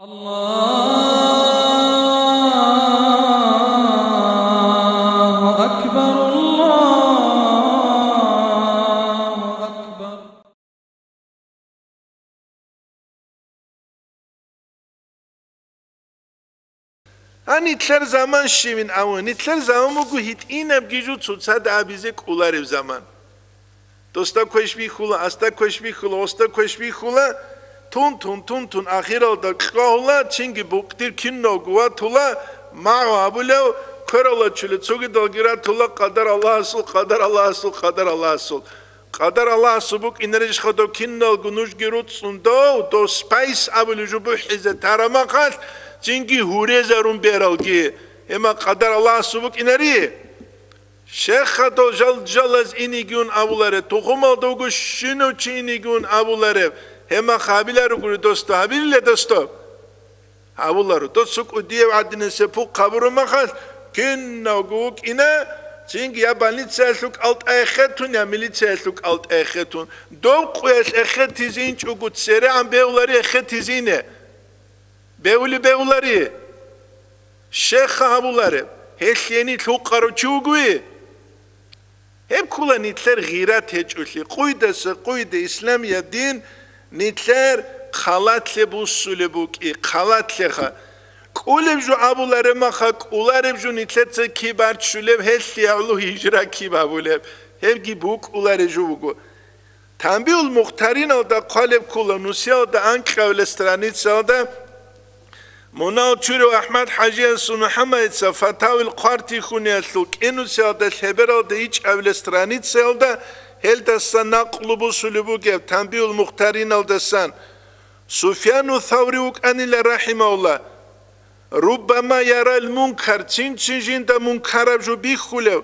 الله أكبر الله أكبر. Anitler zaman şimin avı, nitler zaman mu hit inab gicu tutsa da abize kular zaman. Dosta koşbi hula, asta koşbi hula, osta koşbi hula, tun ahir oldu kahula, çünkü buktir kinno guva tula, ma'a abulev, kör ola çülü, çoğu dalgira tula, kadar Allah asul, kadar Allah asul, kadar Allah asul. Kadar Allah asubuk ineriş khado kinno gunuş girut sundo, do space abulu jubu hize taramakat, çünkü hure zarun beralgi, ama kadar Allah subuk ineri. Şeyh to jalaz inigun avulare, tohumal dogu şino çinigun avulare, ama kabiler guru dosto, habille dosto. Avulare, dostuk udiye adine sepu kaburu makas, kinno guk ina, çünkü ya banitseluk alt ayhetun ya militseluk alt ayhetun. Dol kuyas ayhetizin çugut sere am beulari ayhetizine. Beulari, şeyh avulare, hesyeni tukaru çuguyi. Hep kula nitler girat heçuli. Kuyda İslamiye din nitler kalatle bu sulebuki, kalatle ha. Kulev ju avulare maha, kulev ju nitler kibar çulev, hesyavlu hicra kibabulev. Hep gibuk ulare jugu. Tambiyul muhtarin alda kalev kula nusyalda ankavle stranitsalda Monal çürü Ahmet Hacı Su Muhammed sa Fatavil Qarti Khuniyasuk enu selda seberal da hiç evle stranit selda helda sana klubu sulubu gev tambiyul muhtarin aldasan Sufyanu Thavriuk anile rahimahullah Rubbama yaral munkar çin jinda munkara ju bikhulev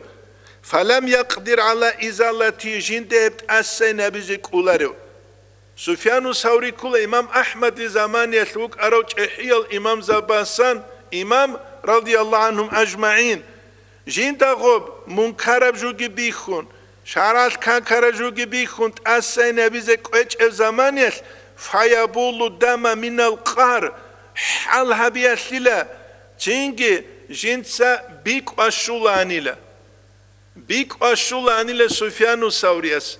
falam yaqdir ala izalati jinda hep assayna bizik ularev Sufyanu Savri kula İmam Ahmed zamani yasuk aroç ehiyal İmam Zabasan İmam radıyallahu anhum ajma'in jinda gob munkarab jugi bikhun şarat kankara jugi bikhun asayna bize koç ev zamani yas fayabulu dama minal qar hal habiyasila çünkü jinsa bik aşulanile Sufyanu Savriyas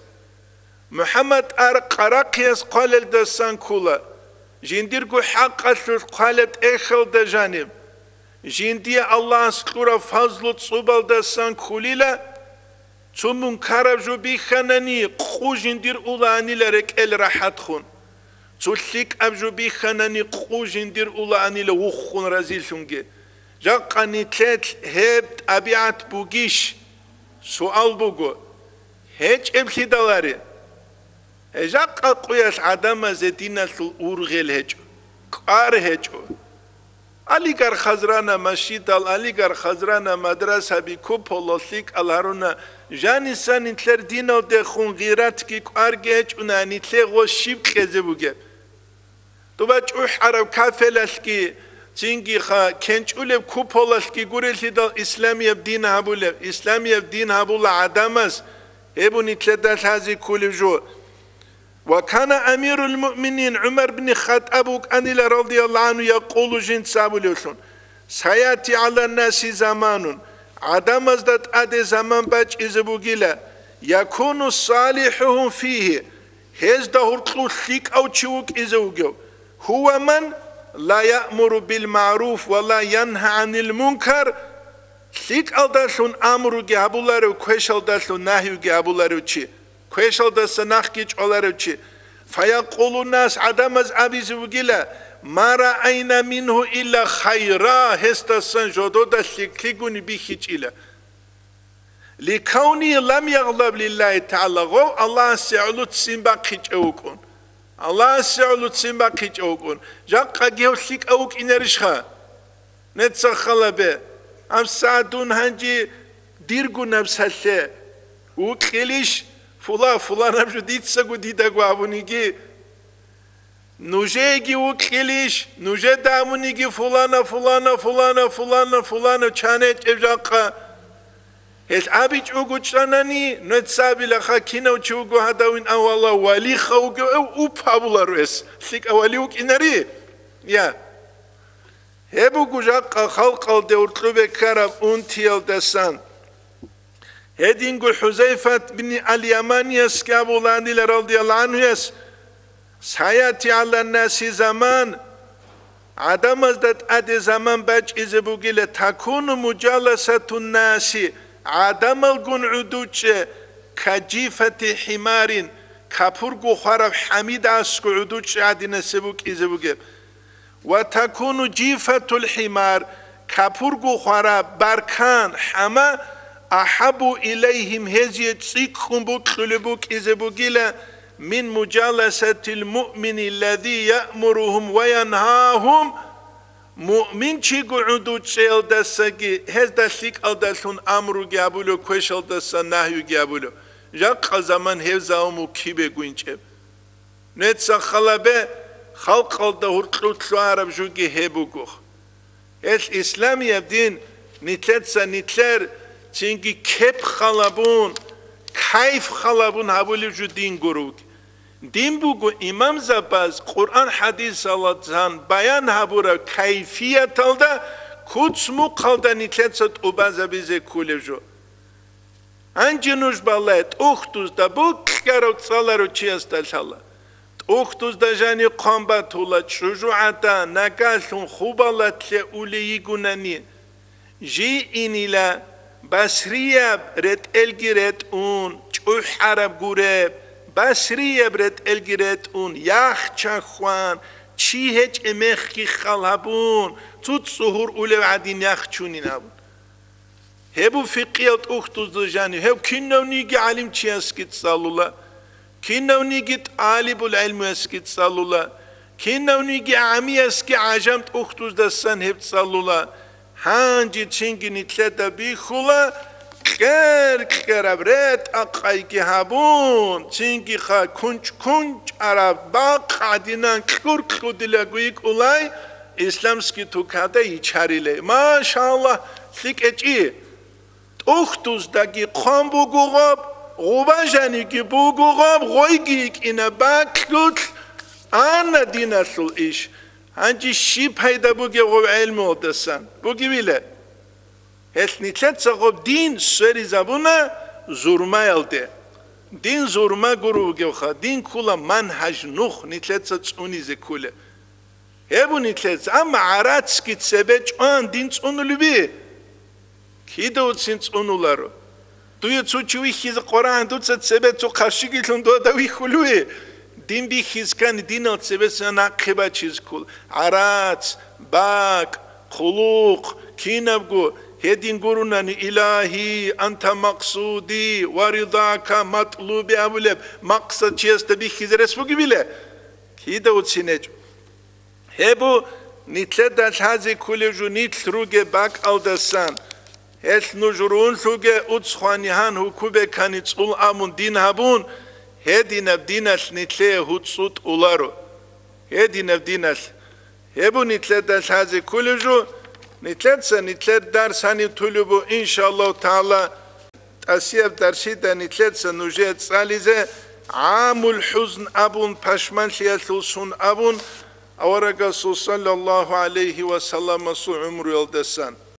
Muhammed Qarakiyas qalel dasan kula jindirgu haqqasus qalet ekhel da janib jindiye Allah skura fazlu tsubal dasan kulila tumun karaju bi khanani qu jindir ulanilerek el rahat khun tullik abju bi khanani qu jindir ulanile wukhun razil shunge jaqani tet heb abiat bugish sual bugu hiç ebsidalari Ejaqqa quyas adama zetina sul urgel hecho, qar hecho. Aligar khazrana masjid al aligar khazrana madrasa bi kupolosik al haruna janisan intler dino de khun girat ki qar geç unanitle go shib khezebuge. Tubach u harab kafelaski cingi kha kençule kupolaski gurelsi dal İslamiye din habule İslamiye din habula adamas ebun itledas hazi kulivjo وكان أمير المؤمنين عمر بن الخطاب أنيل رضي الله عنه يقول جنت سابلوشون سيأتي على الناس زمان عدم ازداد أدي زمان باج إزبوغيلا يكون صالحهم فيه هزده هرطلو ثيك أو تشوك إزوغيو هو من لا يأمر بالمعروف ولا ينهى عن المنكر ثيك ألداشون أمرو جابولارو كوش ألداشون نهيو جابولارو چي Kweşal da sanakkiç olarıçı. Fayaqulu nas adamaz abizugila. Mara ayna minhu illa khayra hestasan jodo da sikliguni bihiç ila. Li kavni lam yaghlab lillahi ta'ala. Gov Allah se'ulut simba kiç evukun. Allah se'ulut simba kiç evukun. Jakka gevsik evuk inerişha. Netsakhala be. Am saadun hanci dirgu nabsase. Ukiliş Fulan abju ditsa gu dida gu abunigi Nuje gi ukilish Nuje damunigi fulana Çane evjaqqa Hes abiç ugu çanani Net sabila kha kina uçugu hadawin awalla Wali khawgu ev upabularu es Sik awali uk inari Ya هبو جاق خلق الدورتلوب كرب أنتيل دسان هدين قل حذيفة بن اليماني اسكابو لاني رضي الله عنه يس سيأتي على الناس زمان عدم ازدت ادي زمان باج ازبوغي لتكون مجالسة الناس عدم القن عدوش كجيفة حمار كابورغو خراب حميد اسكو عدوش عدي نسبوك ازبوغي وتكون جيفة الحمار كابورغو خراب بركان حما أحب إليهم هزي تسيكهم بوك إزبوغيلا من مجالسة المؤمن الذي يأمرهم وينهاهم مؤمن چي قعدو تشيل دساقي هز دسيك الدسون أمرو جابولو كوشل دسا نهيو جابولو جاق زمان هزاومو كيبه قوينچه نتسا خلابه خلق الدهور تلو عرب جوغي هبو قوخ الإسلام يبدين نتلتسا نتلر چنگی کپ خلابون کیف خلابون هبولی جو دین گروگ دین بگو امام زباز قرآن حدیث الله زن بیان هبورا کیفیت الده کچمو قلده نیتلتست اوبازه بیزه کوله جو انجنوش بالایت اختوز دا بو کگرو تسالارو چی استل الله اختوز دا جانی قنبت اولا شجوعتا نگالتون خوب الله تله اولی گونانی جی اینیلا بسرية بريت الجريت اون چوح عرب گوره بسرية بريت الجريت اون ياخ چخوان چی هج امخ کی خلابون توت سهور اولو عدين ياخ چوني نابون هبو فقيات اختوز دو جاني هبو كنو نيجي علم چي اسكت صالو الله كنو نيجي طالب العلم اسكت صالو الله كنو نيجي عمي اسكي عجمت اختوز دستان هبت صالو الله هانجي چنگي نتلتا بيخولا كر كرابرت اقايكي هابون چنگي خا كنج عرب باق عدينان كور كودلاغويك اولاي اسلامسكي توكادا يچاريله ما شاء الله ثيك اچي اختوز داگي قام بوغوب غوباجاني كي بوغوب غويگيك انا باكوت انا ديناسل ايش هنجي شي پیدا بوگه غوب علم ودسان بوگه بیله هست نیتلت غوب دین سری زبونه زورما یلده دین زورما گرو بوگه وخا دین کولا منهج نخ نیتلت تسونی زکوله هبو نیتلت اما عرات سکیت سبچ آن دین تسونو لبی کی دود سین تسونو لارو دوی تو چوی خیز قرآن دود سبت تو قرشی گیلون دو دوی خلوی دين بي خيزكان دين التسبس ناقبة چيز كل عرات باك خلوق كينبغو هدين قروناني إلهي أنت مقصودي ورضاك مطلوبي أولب مقصد چيز تبي خيزرس بوغي بيلا كيدا وتسينيج هبو نتلدال هذه كل جو نتلروغي باك الدسان هل نجرون ثوغي أتسخوانيهان هكوبة كانت تقول آمون دين هبون هدي نبديناش نتليه هتصوت أولارو هدي نبديناش هبو نتلداش هذه كل جو نتلد درس هني طلبو إن شاء الله تعالى أسيب درسيدا نتلد نجيت ساليزة عام الحزن أبون پشمان شيالثوسون أبون أورغا صلى الله عليه وسلم سو عمر يلدسان